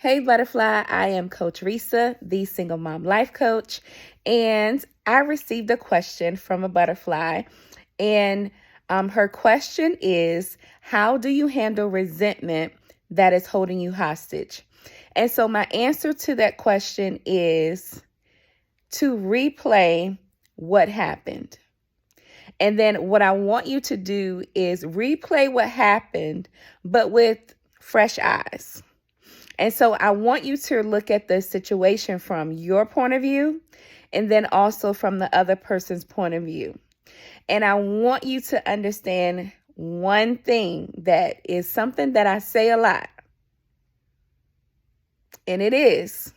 Hey Butterfly, I am Coach Risa, the Single Mom Life Coach, and I received a question from a butterfly, and her question is, how do you handle resentment that is holding you hostage? And so my answer to that question is to replay what happened. And then what I want you to do is replay what happened, but with fresh eyes. And so I want you to look at the situation from your point of view and then also from the other person's point of view. And I want you to understand one thing that is something that I say a lot. And it is,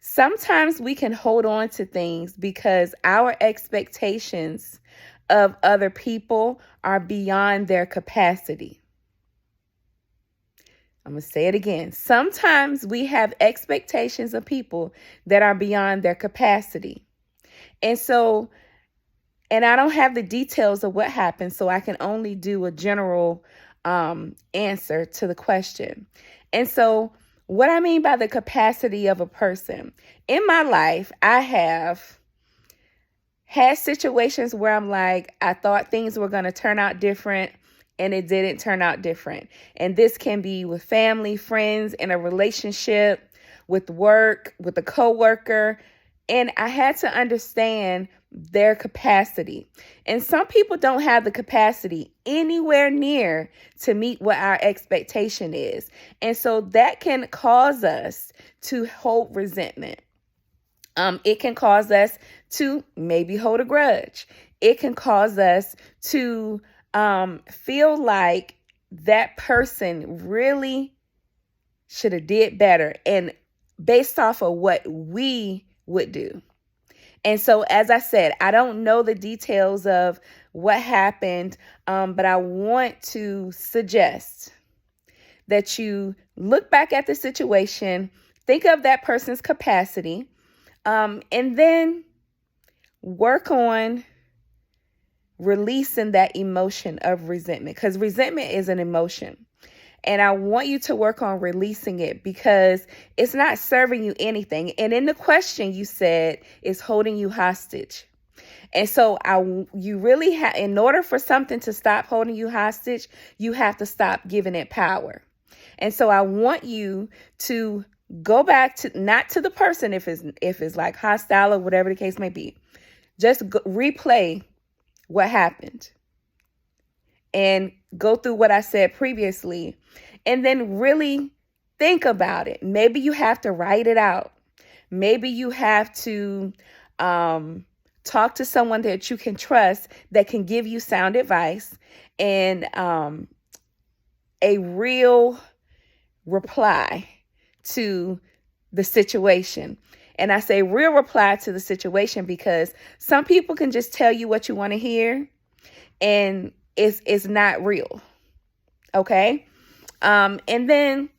sometimes we can hold on to things because our expectations of other people are beyond their capacity. I'm going to say it again. Sometimes we have expectations of people that are beyond their capacity. And I don't have the details of what happened, so I can only do a general answer to the question. And so what I mean by the capacity of a person, in my life, I have had situations where I'm like, I thought things were going to turn out different, and it didn't turn out different. And this can be with family, friends, in a relationship, with work, with a coworker. And I had to understand their capacity. And some people don't have the capacity anywhere near to meet what our expectation is. And so that can cause us to hold resentment. It can cause us to maybe hold a grudge. It can cause us to feel like that person really should have did better, and based off of what we would do. And so, as I said, I don't know the details of what happened, but I want to suggest that you look back at the situation, think of that person's capacity, and then work on releasing that emotion of resentment, because resentment is an emotion. And I want you to work on releasing it because it's not serving you anything. And in the question you said is holding you hostage. And so you really have, in order for something to stop holding you hostage, you have to stop giving it power. And so I want you to go back to, not to the person if it's like hostile or whatever the case may be. Just replay what happened and go through what I said previously, and then really think about it. Maybe you have to write it out. Maybe you have to talk to someone that you can trust that can give you sound advice and a real reply to the situation. And I say real reply to the situation because some people can just tell you what you want to hear, and it's not real. Okay? And then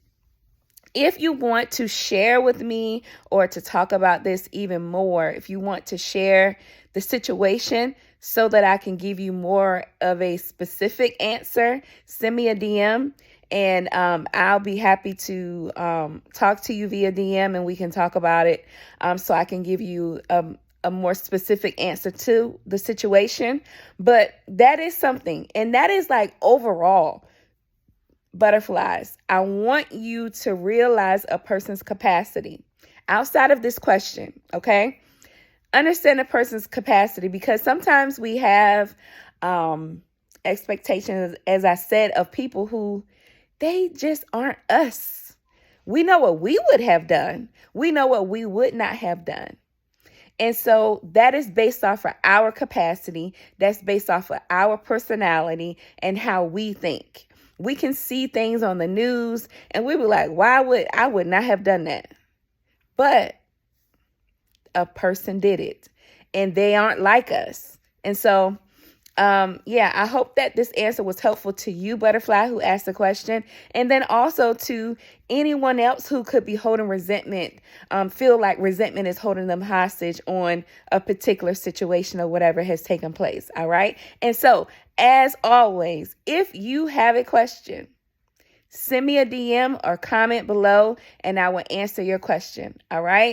if you want to share with me or to talk about this even more, if you want to share the situation so that I can give you more of a specific answer, send me a DM. And I'll be happy to talk to you via DM, and we can talk about it so I can give you a more specific answer to the situation. But that is something, and that is like overall, butterflies, I want you to realize a person's capacity outside of this question, okay? Understand a person's capacity, because sometimes we have expectations, as I said, of people who they just aren't us. We know what we would have done. We know what we would not have done. And so that is based off of our capacity. That's based off of our personality and how we think. We can see things on the news and we be like, I would not have done that. But a person did it and they aren't like us. And so I hope that this answer was helpful to you, Butterfly, who asked the question, and then also to anyone else who could be holding resentment, feel like resentment is holding them hostage on a particular situation or whatever has taken place. All right. And so, as always, if you have a question, send me a DM or comment below and I will answer your question. All right.